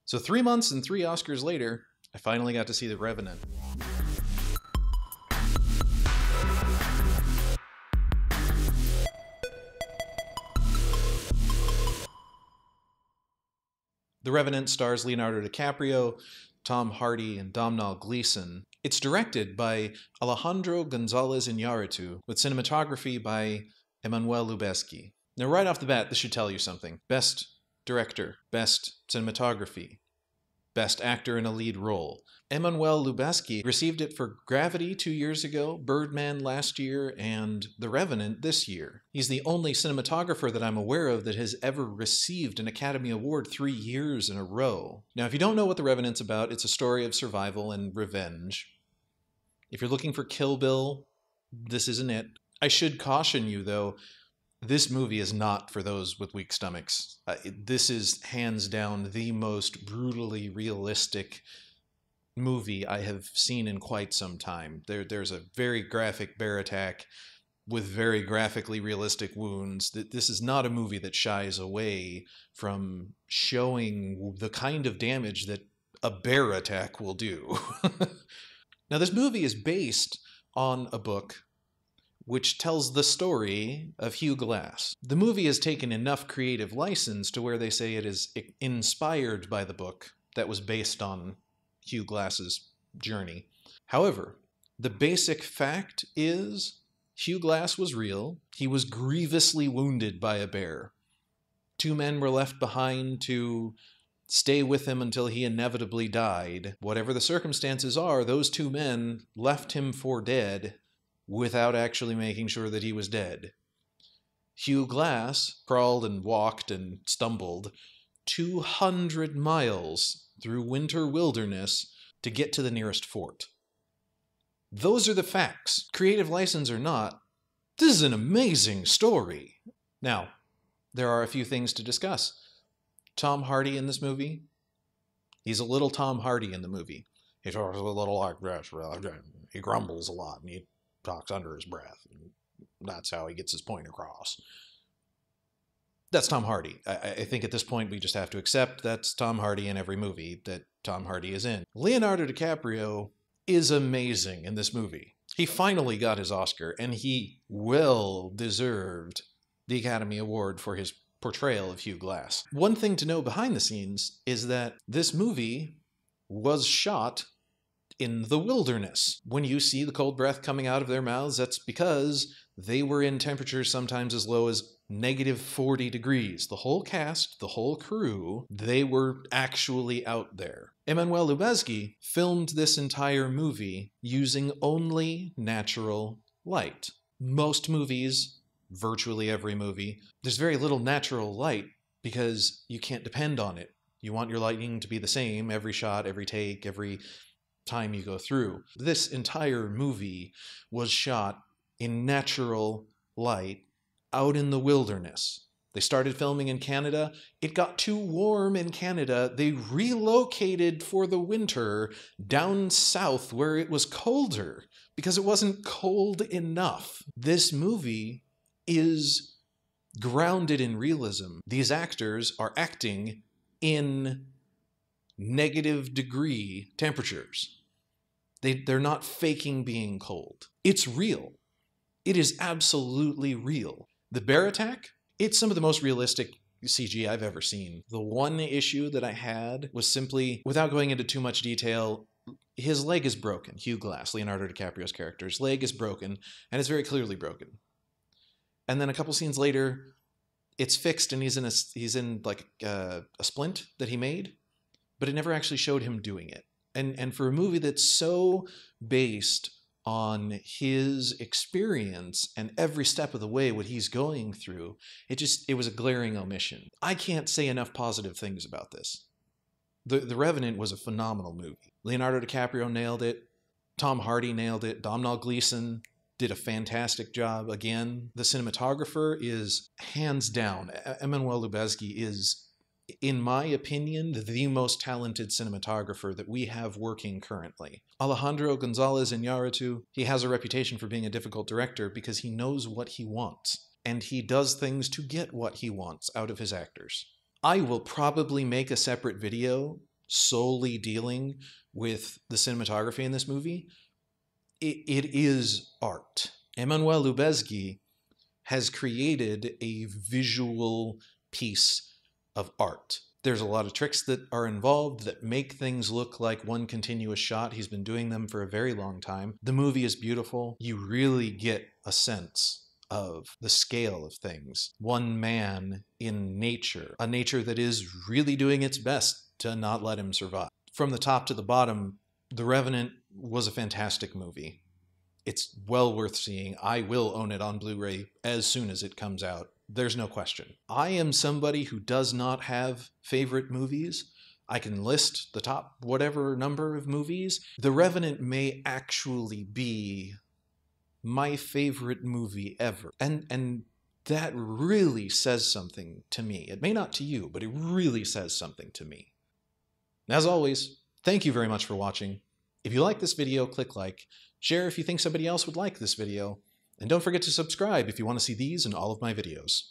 So 3 months and 3 Oscars later, I finally got to see The Revenant. The Revenant stars Leonardo DiCaprio, Tom Hardy, and Domhnall Gleeson. It's directed by Alejandro González Iñárritu, with cinematography by Emmanuel Lubezki. Now, right off the bat, this should tell you something. Best Director, Best Cinematography, Best Actor in a Lead Role. Emmanuel Lubezki received it for Gravity 2 years ago, Birdman last year, and The Revenant this year. He's the only cinematographer that I'm aware of that has ever received an Academy Award 3 years in a row. Now, if you don't know what The Revenant's about, it's a story of survival and revenge. If you're looking for Kill Bill, this isn't it. I should caution you, though, this movie is not for those with weak stomachs. This is hands down the most brutally realistic movie I have seen in quite some time. There's a very graphic bear attack with very graphically realistic wounds. This is not a movie that shies away from showing the kind of damage that a bear attack will do. Now, this movie is based on a book which tells the story of Hugh Glass. The movie has taken enough creative license to where they say it is inspired by the book that was based on Hugh Glass's journey. However, the basic fact is Hugh Glass was real. He was grievously wounded by a bear. 2 men were left behind to stay with him until he inevitably died. Whatever the circumstances are, those 2 men left him for dead without actually making sure that he was dead. Hugh Glass crawled and walked and stumbled 200 miles through winter wilderness to get to the nearest fort. Those are the facts. Creative license or not, this is an amazing story. Now, there are a few things to discuss. Tom Hardy in this movie, he's a little Tom Hardy in the movie. He talks a little like this. He grumbles a lot and he talks under his breath. And that's how he gets his point across. That's Tom Hardy. I think at this point we just have to accept that's Tom Hardy in every movie that Tom Hardy is in. Leonardo DiCaprio is amazing in this movie. He finally got his Oscar, and he well deserved the Academy Award for his portrayal of Hugh Glass. One thing to know behind the scenes is that this movie was shot in the wilderness. When you see the cold breath coming out of their mouths, that's because they were in temperatures sometimes as low as -40 degrees. The whole cast, the whole crew, they were actually out there. Emmanuel Lubezki filmed this entire movie using only natural light. Most movies, virtually every movie, there's very little natural light because you can't depend on it. You want your lighting to be the same every shot, every take, every time you go through. This entire movie was shot in natural light out in the wilderness. They started filming in Canada. It got too warm in Canada. They relocated for the winter down south where it was colder because it wasn't cold enough. This movie is grounded in realism. These actors are acting in -degree temperatures. They're not faking being cold. It's real. It is absolutely real. The bear attack, it's some of the most realistic CG I've ever seen. The one issue that I had was simply, without going into too much detail, his leg is broken. Hugh Glass, Leonardo DiCaprio's character's leg is broken, and it's very clearly broken. And then a couple scenes later, it's fixed and he's in like a splint that he made, but it never actually showed him doing it. And for a movie that's so based on his experience and every step of the way what he's going through, it was a glaring omission. I can't say enough positive things about this. The Revenant was a phenomenal movie. Leonardo DiCaprio nailed it. Tom Hardy nailed it. Domhnall Gleeson did a fantastic job again. The cinematographer is hands down. Emmanuel Lubezki is, in my opinion, the most talented cinematographer that we have working currently. Alejandro González Iñárritu, he has a reputation for being a difficult director because he knows what he wants, and he does things to get what he wants out of his actors. I will probably make a separate video solely dealing with the cinematography in this movie, it is art. Emmanuel Lubezki has created a visual piece of art. There's a lot of tricks that are involved that make things look like one continuous shot. He's been doing them for a very long time. The movie is beautiful. You really get a sense of the scale of things. One man in nature, a nature that is really doing its best to not let him survive. From the top to the bottom, The Revenant was a fantastic movie. It's well worth seeing. I will own it on Blu-ray as soon as it comes out. There's no question. I am somebody who does not have favorite movies. I can list the top whatever number of movies. The Revenant may actually be my favorite movie ever. And that really says something to me. It may not to you, but it really says something to me. As always, thank you very much for watching. If you like this video, click like. Share if you think somebody else would like this video. And don't forget to subscribe if you want to see these and all of my videos.